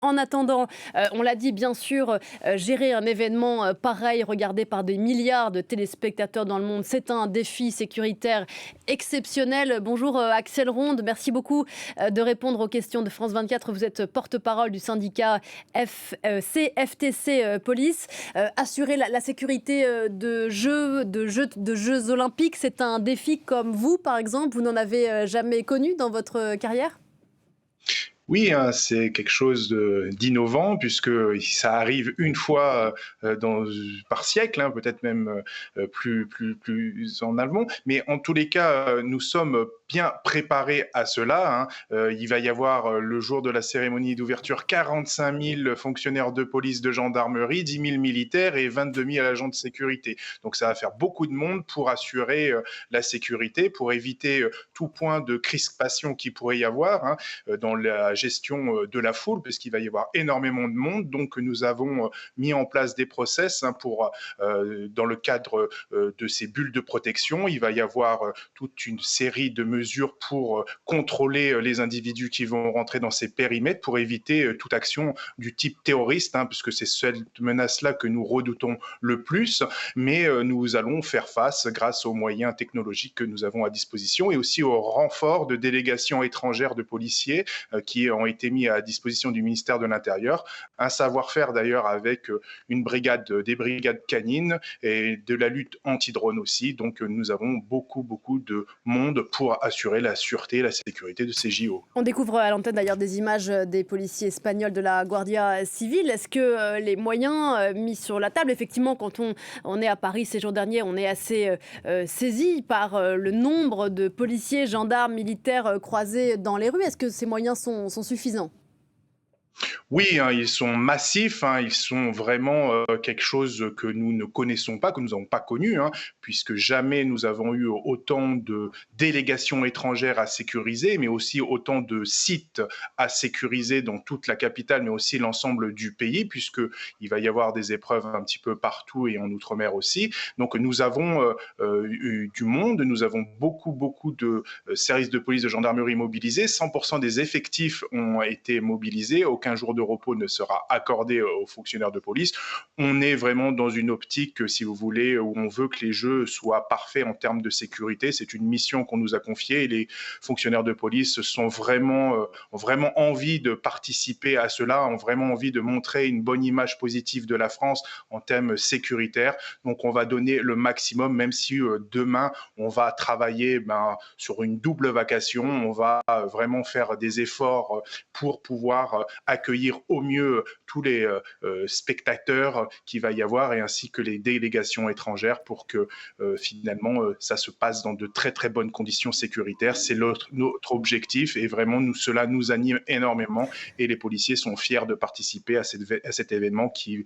En attendant, on l'a dit bien sûr, gérer un événement, pareil regardé par des milliards de téléspectateurs dans le monde, c'est un défi sécuritaire exceptionnel. Bonjour, Axel Ronde, merci beaucoup, de répondre aux questions de France 24. Vous êtes porte-parole du syndicat CFTC, Police. Assurer la sécurité, de jeux olympiques, c'est un défi comme vous, par exemple, vous n'en avez, jamais connu dans votre carrière? Oui, hein, c'est quelque chose d'innovant puisque ça arrive une fois par siècle, hein, peut-être même plus en avant. Mais en tous les cas, nous sommes bien préparés à cela, hein. Il va y avoir le jour de la cérémonie d'ouverture 45 000 fonctionnaires de police, de gendarmerie, 10 000 militaires et 22 000 agents de sécurité. Donc ça va faire beaucoup de monde pour assurer la sécurité, pour éviter tout point de crispation qui pourrait y avoir, hein, dans la gestion de la foule, parce qu'il va y avoir énormément de monde. Donc, nous avons mis en place des process, hein, dans le cadre de ces bulles de protection. Il va y avoir toute une série de mesures pour contrôler les individus qui vont rentrer dans ces périmètres, pour éviter toute action du type terroriste, hein, puisque c'est cette menace-là que nous redoutons le plus. Mais nous allons faire face grâce aux moyens technologiques que nous avons à disposition et aussi au renfort de délégations étrangères de policiers qui ont été mis à disposition du ministère de l'Intérieur. Un savoir-faire d'ailleurs avec des brigades canines et de la lutte anti-drone aussi. Donc nous avons beaucoup de monde pour assurer la sûreté et la sécurité de ces JO. On découvre à l'antenne d'ailleurs des images des policiers espagnols de la Guardia Civile. Est-ce que les moyens mis sur la table, effectivement, quand on est à Paris ces jours derniers, on est assez saisi par le nombre de policiers, gendarmes, militaires croisés dans les rues. Est-ce que ces moyens sont suffisants? Oui, hein, ils sont massifs, hein, ils sont vraiment quelque chose que nous ne connaissons pas, que nous n'avons pas connu, hein, puisque jamais nous avons eu autant de délégations étrangères à sécuriser, mais aussi autant de sites à sécuriser dans toute la capitale, mais aussi l'ensemble du pays, puisqu'il va y avoir des épreuves un petit peu partout et en Outre-mer aussi. Donc nous avons eu du monde, nous avons beaucoup de services de police, de gendarmerie mobilisés, 100% des effectifs ont été mobilisés, aucun jour de repos ne sera accordé aux fonctionnaires de police. On est vraiment dans une optique, si vous voulez, où on veut que les jeux soient parfaits en termes de sécurité. C'est une mission qu'on nous a confiée et les fonctionnaires de police ont vraiment envie de participer à cela, ont vraiment envie de montrer une bonne image positive de la France en termes sécuritaires. Donc on va donner le maximum, même si demain on va travailler sur une double vacation. On va vraiment faire des efforts pour pouvoir accueillir au mieux tous les spectateurs qu'il va y avoir et ainsi que les délégations étrangères pour que finalement ça se passe dans de très bonnes conditions sécuritaires. C'est notre objectif et vraiment cela nous anime énormément et les policiers sont fiers de participer à cet événement qui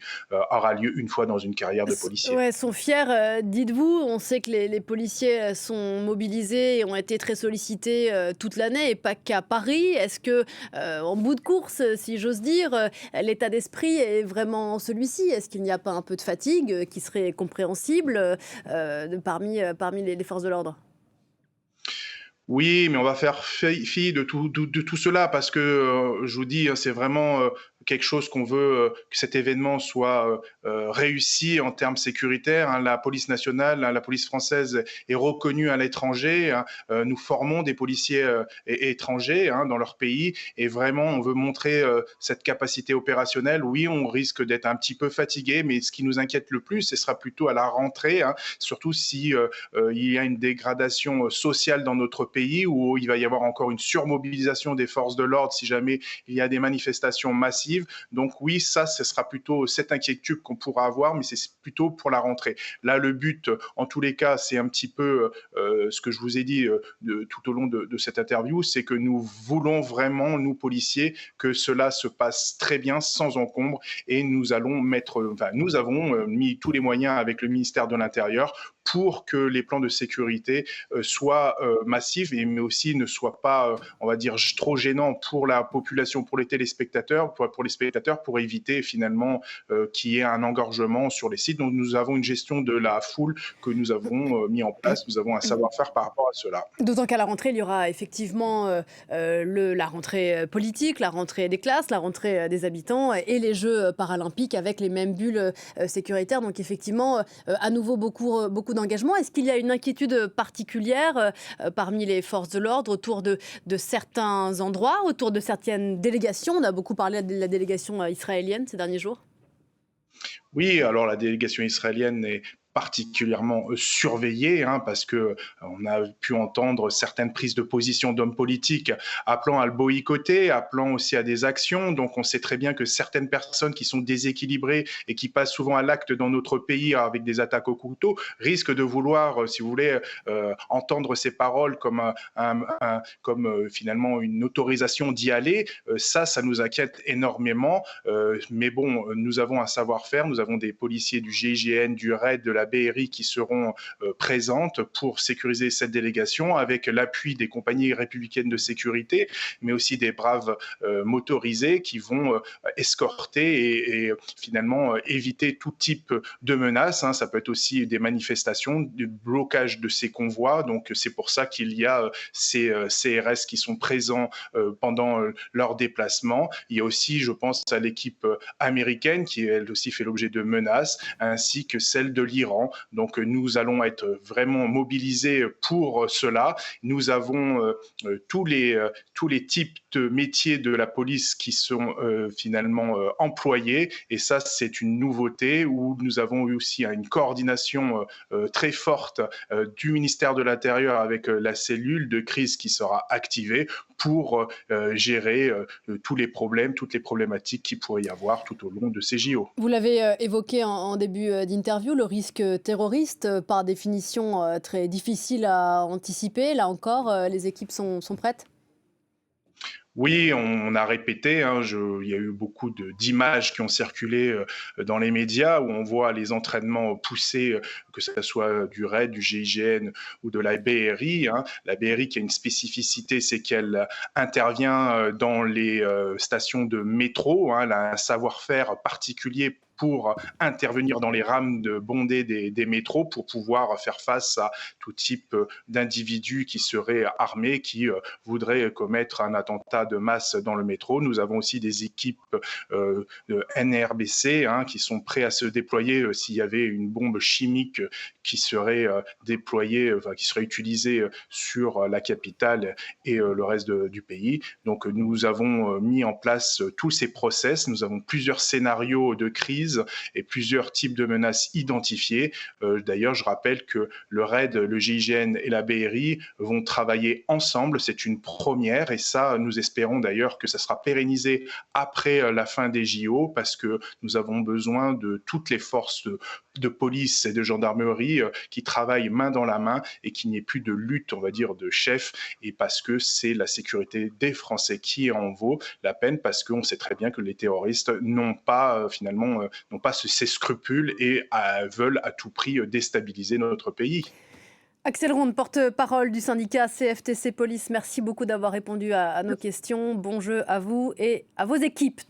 aura lieu une fois dans une carrière de policier. Ouais, sont fiers, dites-vous. On sait que les policiers sont mobilisés et ont été très sollicités toute l'année et pas qu'à Paris. Est-ce que, en bout de course, si j'ose dire, l'état d'esprit est vraiment celui-ci? Est-ce qu'il n'y a pas un peu de fatigue qui serait compréhensible parmi les forces de l'ordre? Oui, mais on va faire fi de tout cela parce que, je vous dis, hein, c'est vraiment, quelque chose qu'on veut, que cet événement soit, réussi en termes sécuritaires, hein. La police nationale, hein, la police française est reconnue à l'étranger, hein. Nous formons des policiers, étrangers, hein, dans leur pays et vraiment on veut montrer, cette capacité opérationnelle. Oui, on risque d'être un petit peu fatigué, mais ce qui nous inquiète le plus, ce sera plutôt à la rentrée, hein, surtout si, il y a une dégradation sociale dans notre pays où il va y avoir encore une surmobilisation des forces de l'ordre si jamais il y a des manifestations massives. Donc oui, ça, ce sera plutôt cette inquiétude qu'on pourra avoir, mais c'est plutôt pour la rentrée. Là, le but, en tous les cas, c'est un petit peu ce que je vous ai dit tout au long de cette interview, c'est que nous voulons vraiment, nous policiers, que cela se passe très bien, sans encombre, et nous avons mis tous les moyens avec le ministère de l'Intérieur pour que les plans de sécurité soient massifs, mais aussi ne soient pas, on va dire, trop gênants pour la population, pour les téléspectateurs, pour les spectateurs, pour éviter finalement qu'il y ait un engorgement sur les sites. Donc nous avons une gestion de la foule que nous avons mis en place, nous avons un savoir-faire par rapport à cela. D'autant qu'à la rentrée, il y aura effectivement la rentrée politique, la rentrée des classes, la rentrée des habitants et les Jeux paralympiques avec les mêmes bulles sécuritaires. Donc effectivement, à nouveau beaucoup d'engagement. Est-ce qu'il y a une inquiétude particulière parmi les forces de l'ordre autour de certains endroits, autour de certaines délégations? On a beaucoup parlé de la délégation israélienne ces derniers jours. Oui, alors la délégation israélienne est particulièrement surveillée, hein, parce que on a pu entendre certaines prises de position d'hommes politiques appelant à le boycotter, appelant aussi à des actions. Donc on sait très bien que certaines personnes qui sont déséquilibrées et qui passent souvent à l'acte dans notre pays avec des attaques au couteau risquent de vouloir, si vous voulez, entendre ces paroles comme, finalement une autorisation d'y aller. Ça nous inquiète énormément. Mais bon, nous avons un savoir-faire, nous avons des policiers du GIGN, du RAID, de la BRI qui seront présentes pour sécuriser cette délégation avec l'appui des compagnies républicaines de sécurité, mais aussi des braves motorisés qui vont escorter et finalement éviter tout type de menaces. Hein. Ça peut être aussi des manifestations, du blocage de ces convois. Donc c'est pour ça qu'il y a ces CRS qui sont présents pendant leur déplacement. Il y a aussi, je pense, à l'équipe américaine qui elle aussi fait l'objet de menaces, ainsi que celle de l'Iran. Donc nous allons être vraiment mobilisés pour cela. Nous avons tous les types de métiers de la police qui sont finalement employés, et ça c'est une nouveauté où nous avons eu aussi une coordination très forte du ministère de l'Intérieur avec la cellule de crise qui sera activée pour gérer tous les problèmes, toutes les problématiques qu'il pourrait y avoir tout au long de ces JO. Vous l'avez évoqué en début d'interview, le risque terroriste, par définition très difficile à anticiper. Là encore, les équipes sont prêtes? Oui, on a répété, hein, il y a eu beaucoup d'images qui ont circulé dans les médias où on voit les entraînements poussés, que ce soit du RAID, du GIGN ou de la BRI. Hein. La BRI qui a une spécificité, c'est qu'elle intervient dans les stations de métro. Hein, elle a un savoir-faire particulier pour intervenir dans les rames bondées des métros pour pouvoir faire face à tout type d'individus qui seraient armés, qui voudraient commettre un attentat de masse dans le métro. Nous avons aussi des équipes de NRBC hein, qui sont prêts à se déployer s'il y avait une bombe chimique qui serait déployée, qui serait utilisée sur la capitale et le reste du pays. Donc nous avons mis en place tous ces process, nous avons plusieurs scénarios de crise et plusieurs types de menaces identifiées. D'ailleurs, je rappelle que le RAID, le GIGN et la BRI vont travailler ensemble. C'est une première et ça, nous espérons d'ailleurs que ça sera pérennisé après la fin des JO parce que nous avons besoin de toutes les forces de police et de gendarmerie qui travaillent main dans la main et qu'il n'y ait plus de lutte, on va dire, de chef et parce que c'est la sécurité des Français qui en vaut la peine parce qu'on sait très bien que les terroristes n'ont pas finalement n'ont pas ces scrupules et veulent à tout prix déstabiliser notre pays. Axel Ronde, porte-parole du syndicat CFTC Police, merci beaucoup d'avoir répondu à nos questions. Bon jeu à vous et à vos équipes.